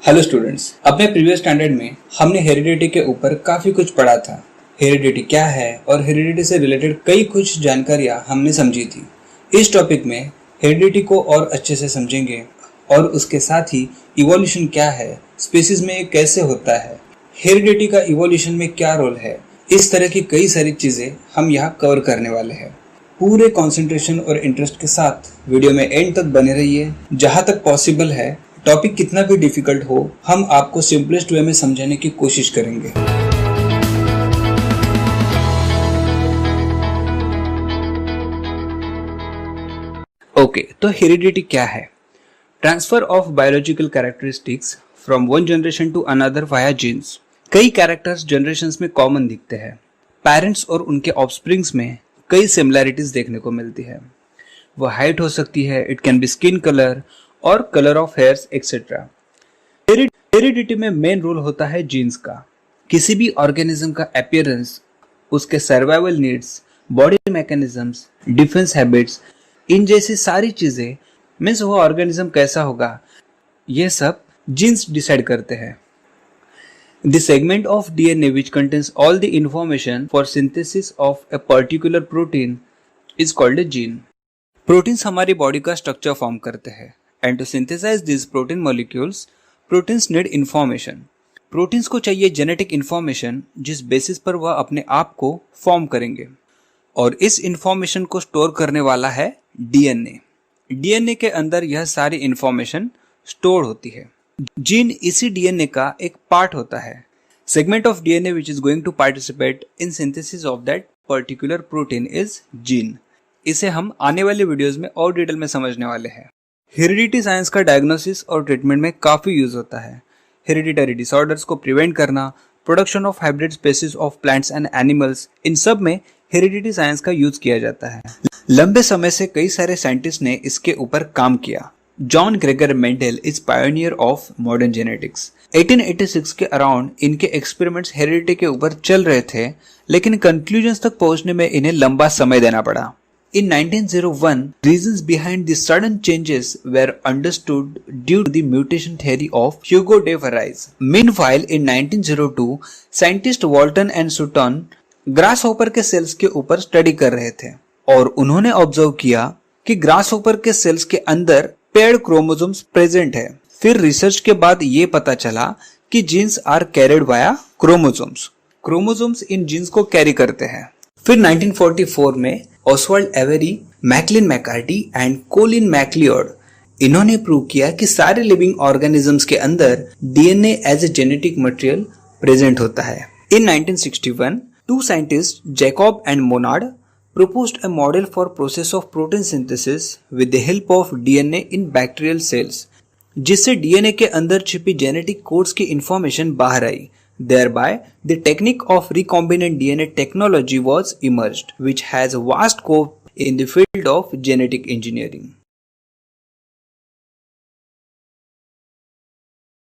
Hello students, अपने previous standard में हमने हेरिडिटी के ऊपर काफी कुछ पढ़ा था। हेरिडिटी क्या है और हेरिडिटी से रिलेटेड कई कुछ जानकारियां हमने समझी थी। इस टॉपिक में हेरिडिटी को और अच्छे से समझेंगे और उसके साथ ही इवोल्यूशन क्या है, स्पीशीज में ये कैसे होता है, हेरिडिटी का इवोल्यूशन में क्या रोल है, इस तरह की कई सारी चीजें हम यहाँ कवर करने वाले हैं। पूरे कंसंट्रेशन और इंटरेस्ट के साथ वीडियो में एंड तक बने रहिए। जहां तक पॉसिबल है, टॉपिक कितना भी डिफिकल्ट हो, हम आपको सिंपलेस्ट वे में समझाने की कोशिश करेंगे। ओके, तो हेरिडिटी क्या है? Transfer of biological characteristics from one generation to another via genes. कई कैरेक्टर्स जनरेशंस में कॉमन दिखते हैं। पेरेंट्स और उनके ऑफस्प्रिंग्स में कई सिमिलैरिटीज देखने को मिलती है। वो हाइट हो सकती है, it can be skin colour और colour of hairs etcetera. Heredity में मेन रोल होता है जीन्स का। किसी भी ऑर्गेनिज्म का अपीयरेंस, उसके survival needs, body mechanisms, defence habits, इन जैसी सारी चीजें मीन्स वो ऑर्गेनिज्म कैसा होगा, ये सब जीन्स डिसाइड करते हैं। The segment of DNA which contains all the information for synthesis of a particular protein is called a gene. Proteins हमारी बॉडी का स्ट्रक्चर फॉर्म करते हैं and to synthesize these protein molecules, proteins need information. Proteins को चाहिए genetic information जिस basis पर वह अपने आप को फॉर्म करेंगे, और इस इंफॉर्मेशन को स्टोर करने वाला है डीएनए। डीएनए के अंदर यह सारी इंफॉर्मेशन स्टोर होती है। जीन इसी डीएनए का एक पार्ट होता है। Segment of DNA which is going to participate in synthesis of that particular protein is gene. इसे हम आने वाले वीडियोस में और डिटेल में समझने वाले हैं। हेरिडिटी साइंस का डायग्नोसिस और ट्रीटमेंट में काफी यूज होता है। हेरिडिटरी डिसऑर्डर्स को प्रिवेंट करना, production of hybrid species of plants and animals, इन सब में हेरिडिटी साइंस का यूज किया जाता है। लंबे समय से कई सारे साइंटिस्ट ने इसके ऊपर काम किया। John Gregor Mendel is pioneer of modern genetics. 1886 के अराउंड इनके एक्सपेरिमेंट्स हेरिडिटी के ऊपर चल रहे थे, लेकिन कंक्लूजन्स तक पहुंचने में इन्हें लंबा समय देना पड़ा। In 1901, reasons behind the sudden changes were understood due to the mutation theory of Hugo de Vries. Meanwhile, in 1902, scientists Walton and Sutton grasshopper के सेल्स के ऊपर स्टडी कर रहे थे और उन्होंने ऑब्जर्व किया कि ग्रासहॉपर के सेल्स के अंदर पेयर्ड क्रोमोसोम्स प्रेजेंट है। फिर रिसर्च के बाद ये पता चला कि genes are carried via chromosomes. Chromosomes इन जीन्स को कैरी करते हैं। फिर 1944 में Oswald Avery, Maclyn McCarty and Colin MacLeod, इन्होंने प्रूव किया कि सारे लिविंग ऑर्गेनिजम्स के अंदर DNA as a genetic material present होता है। In 1961, two scientists, Jacob and Monod, proposed a model for process of protein synthesis with the help of DNA in bacterial cells, जिससे DNA के अंदर छिपी genetic codes की information बाहर आई। Thereby, the technique of recombinant DNA technology was emerged, which has vast scope in the field of genetic engineering.